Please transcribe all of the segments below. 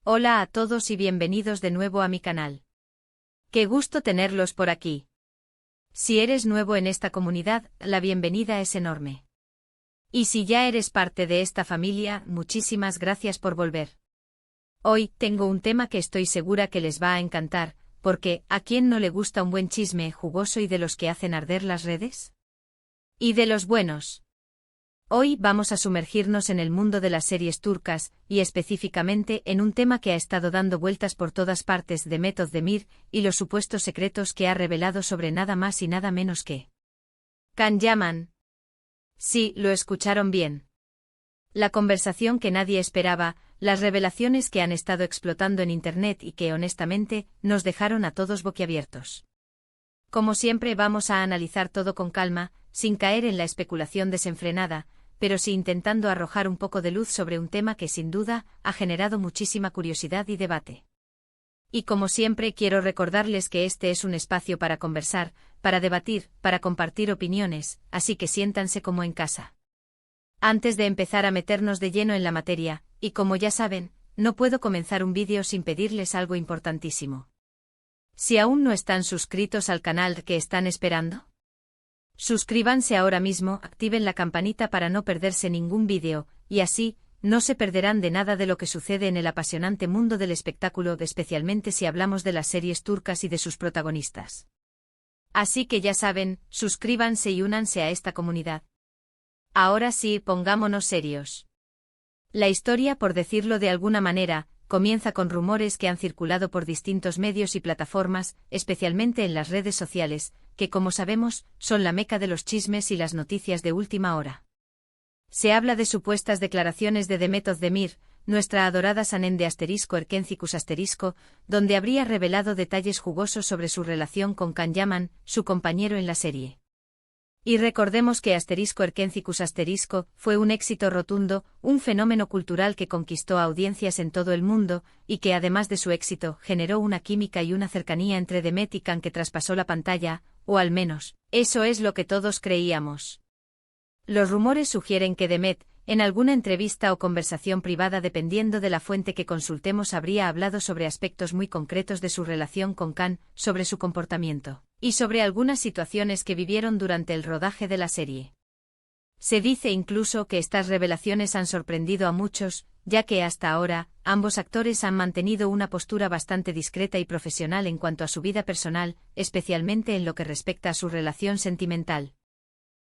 Hola a todos y bienvenidos de nuevo a mi canal. Qué gusto tenerlos por aquí. Si eres nuevo en esta comunidad, la bienvenida es enorme. Y si ya eres parte de esta familia, muchísimas gracias por volver. Hoy tengo un tema que estoy segura que les va a encantar, porque ¿a quién no le gusta un buen chisme jugoso y de los que hacen arder las redes? Y de los buenos. Hoy vamos a sumergirnos en el mundo de las series turcas, y específicamente en un tema que ha estado dando vueltas por todas partes de Demet Özdemir y los supuestos secretos que ha revelado sobre nada más y nada menos que Can Yaman. Sí, lo escucharon bien. La conversación que nadie esperaba, las revelaciones que han estado explotando en Internet y que honestamente nos dejaron a todos boquiabiertos. Como siempre vamos a analizar todo con calma, sin caer en la especulación desenfrenada, pero sí intentando arrojar un poco de luz sobre un tema que sin duda ha generado muchísima curiosidad y debate. Y como siempre quiero recordarles que este es un espacio para conversar, para debatir, para compartir opiniones, así que siéntanse como en casa. Antes de empezar a meternos de lleno en la materia, y como ya saben, no puedo comenzar un vídeo sin pedirles algo importantísimo. Si aún no están suscritos al canal, ¿qué están esperando? Suscríbanse ahora mismo, activen la campanita para no perderse ningún vídeo, y así, no se perderán de nada de lo que sucede en el apasionante mundo del espectáculo, especialmente si hablamos de las series turcas y de sus protagonistas. Así que ya saben, suscríbanse y únanse a esta comunidad. Ahora sí, pongámonos serios. La historia, por decirlo de alguna manera, comienza con rumores que han circulado por distintos medios y plataformas, especialmente en las redes sociales, que como sabemos, son la meca de los chismes y las noticias de última hora. Se habla de supuestas declaraciones de Demet Özdemir, nuestra adorada Sanem de *Erkencikus*, donde habría revelado detalles jugosos sobre su relación con Can Yaman, su compañero en la serie. Y recordemos que *Erkencikus* fue un éxito rotundo, un fenómeno cultural que conquistó a audiencias en todo el mundo, y que además de su éxito, generó una química y una cercanía entre Demet y Can que traspasó la pantalla, o al menos, eso es lo que todos creíamos. Los rumores sugieren que Demet, en alguna entrevista o conversación privada dependiendo de la fuente que consultemos, habría hablado sobre aspectos muy concretos de su relación con Can, sobre su comportamiento y sobre algunas situaciones que vivieron durante el rodaje de la serie. Se dice incluso que estas revelaciones han sorprendido a muchos, ya que hasta ahora, ambos actores han mantenido una postura bastante discreta y profesional en cuanto a su vida personal, especialmente en lo que respecta a su relación sentimental.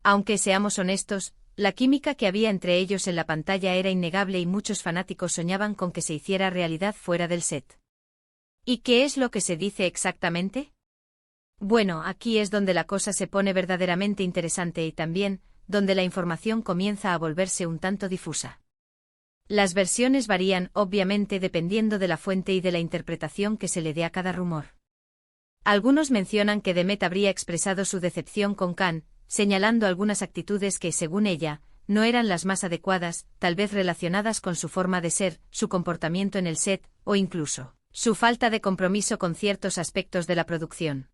Aunque seamos honestos, la química que había entre ellos en la pantalla era innegable y muchos fanáticos soñaban con que se hiciera realidad fuera del set. ¿Y qué es lo que se dice exactamente? Bueno, aquí es donde la cosa se pone verdaderamente interesante y también, donde la información comienza a volverse un tanto difusa. Las versiones varían, obviamente, dependiendo de la fuente y de la interpretación que se le dé a cada rumor. Algunos mencionan que Demet habría expresado su decepción con Can, señalando algunas actitudes que, según ella, no eran las más adecuadas, tal vez relacionadas con su forma de ser, su comportamiento en el set, o incluso su falta de compromiso con ciertos aspectos de la producción.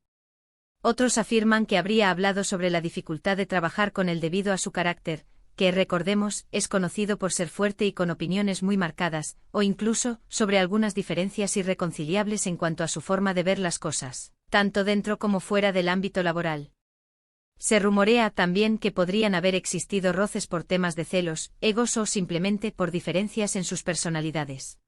Otros afirman que habría hablado sobre la dificultad de trabajar con él debido a su carácter, que, recordemos, es conocido por ser fuerte y con opiniones muy marcadas, o incluso sobre algunas diferencias irreconciliables en cuanto a su forma de ver las cosas, tanto dentro como fuera del ámbito laboral. Se rumorea también que podrían haber existido roces por temas de celos, egos o simplemente por diferencias en sus personalidades.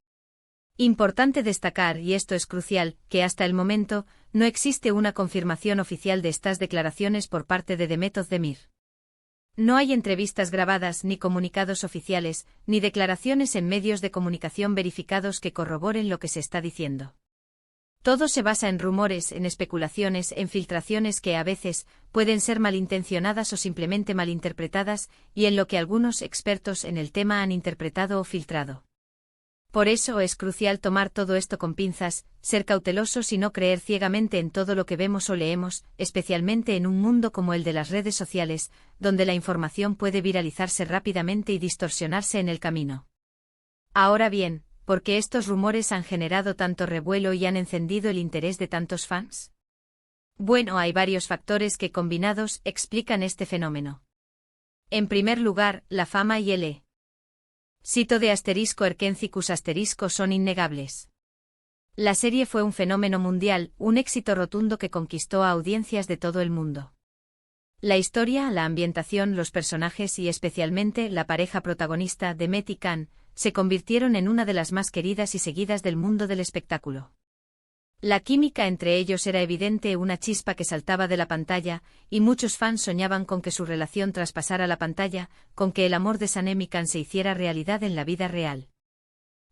Importante destacar, y esto es crucial, que hasta el momento, no existe una confirmación oficial de estas declaraciones por parte de Demet Özdemir. No hay entrevistas grabadas, ni comunicados oficiales, ni declaraciones en medios de comunicación verificados que corroboren lo que se está diciendo. Todo se basa en rumores, en especulaciones, en filtraciones que a veces pueden ser malintencionadas o simplemente malinterpretadas, y en lo que algunos expertos en el tema han interpretado o filtrado. Por eso es crucial tomar todo esto con pinzas, ser cautelosos y no creer ciegamente en todo lo que vemos o leemos, especialmente en un mundo como el de las redes sociales, donde la información puede viralizarse rápidamente y distorsionarse en el camino. Ahora bien, ¿por qué estos rumores han generado tanto revuelo y han encendido el interés de tantos fans? Bueno, hay varios factores que combinados explican este fenómeno. En primer lugar, la fama y el Cito de *Erkencicus* son innegables. La serie fue un fenómeno mundial, un éxito rotundo que conquistó a audiencias de todo el mundo. La historia, la ambientación, los personajes y especialmente la pareja protagonista, Demet y Can, se convirtieron en una de las más queridas y seguidas del mundo del espectáculo. La química entre ellos era evidente, una chispa que saltaba de la pantalla, y muchos fans soñaban con que su relación traspasara la pantalla, con que el amor de Sanem y Can se hiciera realidad en la vida real.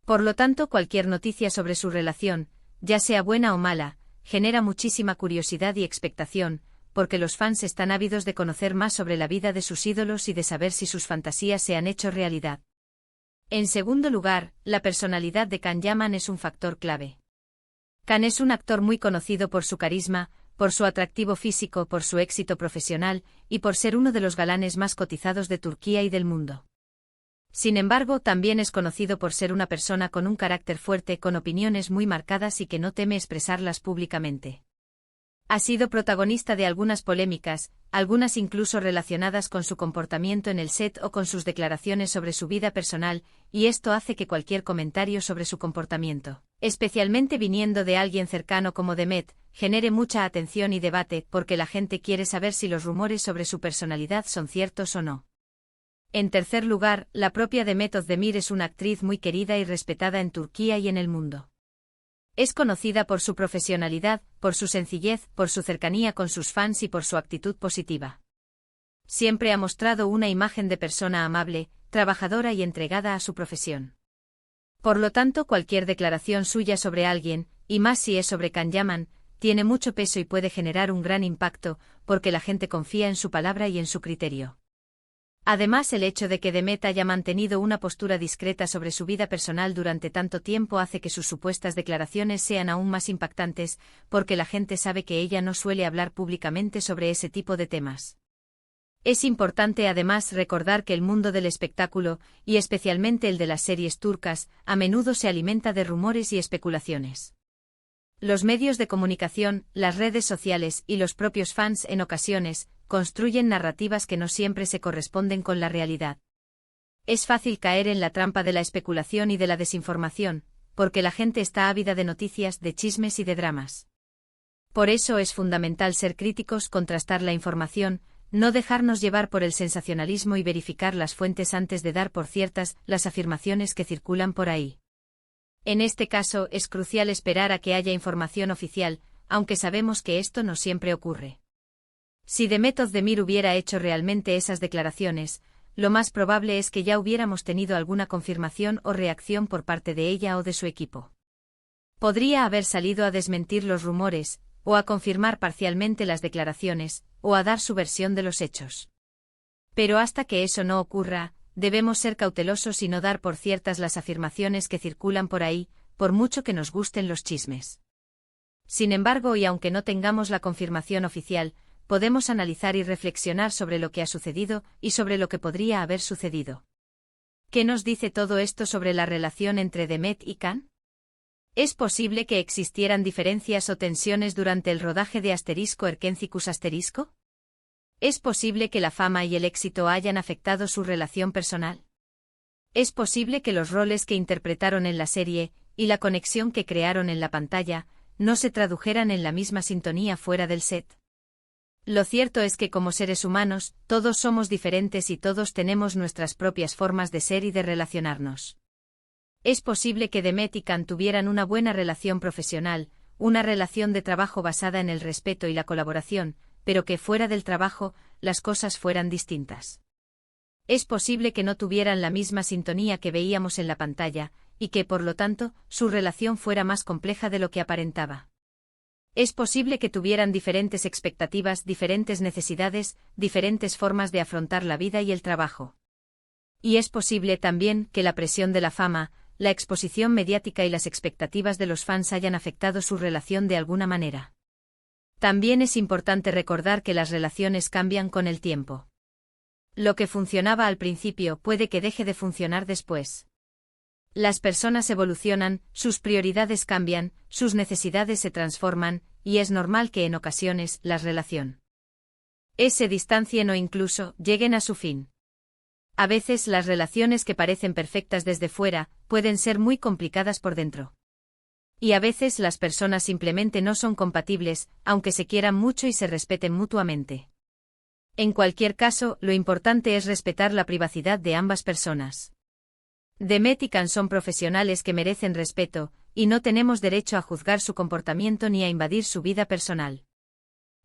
Por lo tanto, cualquier noticia sobre su relación, ya sea buena o mala, genera muchísima curiosidad y expectación, porque los fans están ávidos de conocer más sobre la vida de sus ídolos y de saber si sus fantasías se han hecho realidad. En segundo lugar, la personalidad de Can Yaman es un factor clave. Can es un actor muy conocido por su carisma, por su atractivo físico, por su éxito profesional, y por ser uno de los galanes más cotizados de Turquía y del mundo. Sin embargo, también es conocido por ser una persona con un carácter fuerte, con opiniones muy marcadas y que no teme expresarlas públicamente. Ha sido protagonista de algunas polémicas, algunas incluso relacionadas con su comportamiento en el set o con sus declaraciones sobre su vida personal, y esto hace que cualquier comentario sobre su comportamiento, especialmente viniendo de alguien cercano como Demet, genere mucha atención y debate, porque la gente quiere saber si los rumores sobre su personalidad son ciertos o no. En tercer lugar, la propia Demet Özdemir es una actriz muy querida y respetada en Turquía y en el mundo. Es conocida por su profesionalidad, por su sencillez, por su cercanía con sus fans y por su actitud positiva. Siempre ha mostrado una imagen de persona amable, trabajadora y entregada a su profesión. Por lo tanto, cualquier declaración suya sobre alguien, y más si es sobre Can Yaman, tiene mucho peso y puede generar un gran impacto, porque la gente confía en su palabra y en su criterio. Además, el hecho de que Demet haya mantenido una postura discreta sobre su vida personal durante tanto tiempo hace que sus supuestas declaraciones sean aún más impactantes, porque la gente sabe que ella no suele hablar públicamente sobre ese tipo de temas. Es importante además recordar que el mundo del espectáculo, y especialmente el de las series turcas, a menudo se alimenta de rumores y especulaciones. Los medios de comunicación, las redes sociales y los propios fans en ocasiones construyen narrativas que no siempre se corresponden con la realidad. Es fácil caer en la trampa de la especulación y de la desinformación, porque la gente está ávida de noticias, de chismes y de dramas. Por eso es fundamental ser críticos, contrastar la información, no dejarnos llevar por el sensacionalismo y verificar las fuentes antes de dar por ciertas las afirmaciones que circulan por ahí. En este caso, es crucial esperar a que haya información oficial, aunque sabemos que esto no siempre ocurre. Si Demet Özdemir hubiera hecho realmente esas declaraciones, lo más probable es que ya hubiéramos tenido alguna confirmación o reacción por parte de ella o de su equipo. Podría haber salido a desmentir los rumores, o a confirmar parcialmente las declaraciones, o a dar su versión de los hechos. Pero hasta que eso no ocurra, debemos ser cautelosos y no dar por ciertas las afirmaciones que circulan por ahí, por mucho que nos gusten los chismes. Sin embargo, y aunque no tengamos la confirmación oficial, podemos analizar y reflexionar sobre lo que ha sucedido y sobre lo que podría haber sucedido. ¿Qué nos dice todo esto sobre la relación entre Demet y Can? ¿Es posible que existieran diferencias o tensiones durante el rodaje de *Erkencicus*? ¿Es posible que la fama y el éxito hayan afectado su relación personal? ¿Es posible que los roles que interpretaron en la serie, y la conexión que crearon en la pantalla, no se tradujeran en la misma sintonía fuera del set? Lo cierto es que como seres humanos, todos somos diferentes y todos tenemos nuestras propias formas de ser y de relacionarnos. Es posible que Demet y Can tuvieran una buena relación profesional, una relación de trabajo basada en el respeto y la colaboración, pero que fuera del trabajo, las cosas fueran distintas. Es posible que no tuvieran la misma sintonía que veíamos en la pantalla, y que, por lo tanto, su relación fuera más compleja de lo que aparentaba. Es posible que tuvieran diferentes expectativas, diferentes necesidades, diferentes formas de afrontar la vida y el trabajo. Y es posible también que la presión de la fama, la exposición mediática y las expectativas de los fans hayan afectado su relación de alguna manera. También es importante recordar que las relaciones cambian con el tiempo. Lo que funcionaba al principio puede que deje de funcionar después. Las personas evolucionan, sus prioridades cambian, sus necesidades se transforman, y es normal que en ocasiones las relaciones se distancien o incluso lleguen a su fin. A veces las relaciones que parecen perfectas desde fuera pueden ser muy complicadas por dentro. Y a veces las personas simplemente no son compatibles, aunque se quieran mucho y se respeten mutuamente. En cualquier caso, lo importante es respetar la privacidad de ambas personas. Demet y Can son profesionales que merecen respeto, y no tenemos derecho a juzgar su comportamiento ni a invadir su vida personal.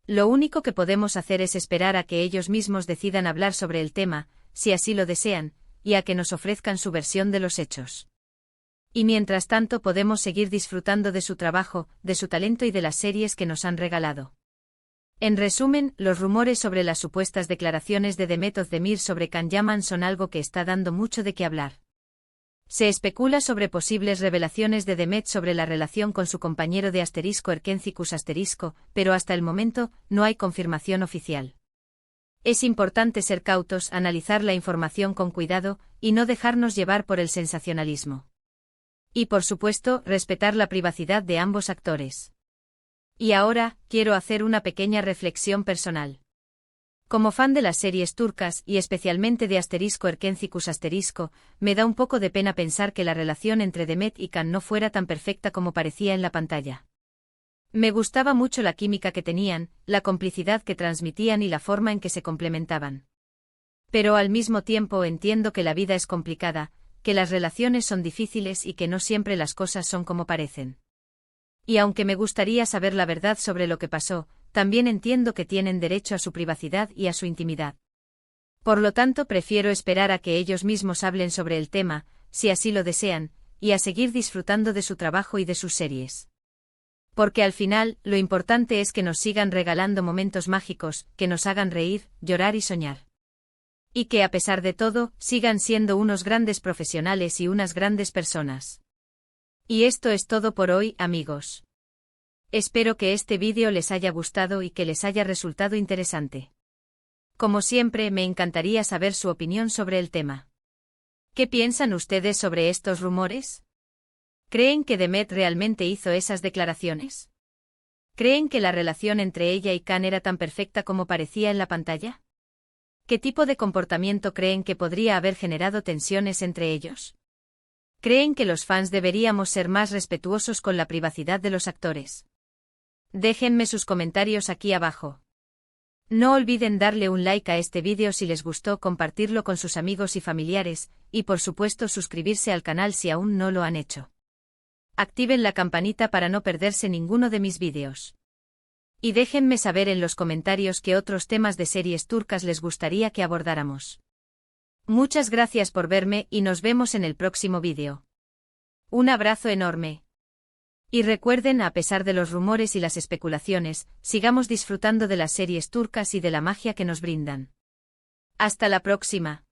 Lo único que podemos hacer es esperar a que ellos mismos decidan hablar sobre el tema, si así lo desean, y a que nos ofrezcan su versión de los hechos. Y mientras tanto podemos seguir disfrutando de su trabajo, de su talento y de las series que nos han regalado. En resumen, los rumores sobre las supuestas declaraciones de Demet Özdemir sobre Can Yaman son algo que está dando mucho de qué hablar. Se especula sobre posibles revelaciones de Demet sobre la relación con su compañero de Erkencikus pero hasta el momento no hay confirmación oficial. Es importante ser cautos, analizar la información con cuidado y no dejarnos llevar por el sensacionalismo. Y por supuesto, respetar la privacidad de ambos actores. Y ahora, quiero hacer una pequeña reflexión personal. Como fan de las series turcas y especialmente de Erkencikus me da un poco de pena pensar que la relación entre Demet y Can no fuera tan perfecta como parecía en la pantalla. Me gustaba mucho la química que tenían, la complicidad que transmitían y la forma en que se complementaban. Pero al mismo tiempo entiendo que la vida es complicada, que las relaciones son difíciles y que no siempre las cosas son como parecen. Y aunque me gustaría saber la verdad sobre lo que pasó, también entiendo que tienen derecho a su privacidad y a su intimidad. Por lo tanto, prefiero esperar a que ellos mismos hablen sobre el tema, si así lo desean, y a seguir disfrutando de su trabajo y de sus series. Porque al final, lo importante es que nos sigan regalando momentos mágicos, que nos hagan reír, llorar y soñar. Y que a pesar de todo, sigan siendo unos grandes profesionales y unas grandes personas. Y esto es todo por hoy, amigos. Espero que este vídeo les haya gustado y que les haya resultado interesante. Como siempre, me encantaría saber su opinión sobre el tema. ¿Qué piensan ustedes sobre estos rumores? ¿Creen que Demet realmente hizo esas declaraciones? ¿Creen que la relación entre ella y Can era tan perfecta como parecía en la pantalla? ¿Qué tipo de comportamiento creen que podría haber generado tensiones entre ellos? ¿Creen que los fans deberíamos ser más respetuosos con la privacidad de los actores? Déjenme sus comentarios aquí abajo. No olviden darle un like a este vídeo si les gustó, compartirlo con sus amigos y familiares, y por supuesto suscribirse al canal si aún no lo han hecho. Activen la campanita para no perderse ninguno de mis vídeos. Y déjenme saber en los comentarios qué otros temas de series turcas les gustaría que abordáramos. Muchas gracias por verme y nos vemos en el próximo vídeo. Un abrazo enorme. Y recuerden, a pesar de los rumores y las especulaciones, sigamos disfrutando de las series turcas y de la magia que nos brindan. Hasta la próxima.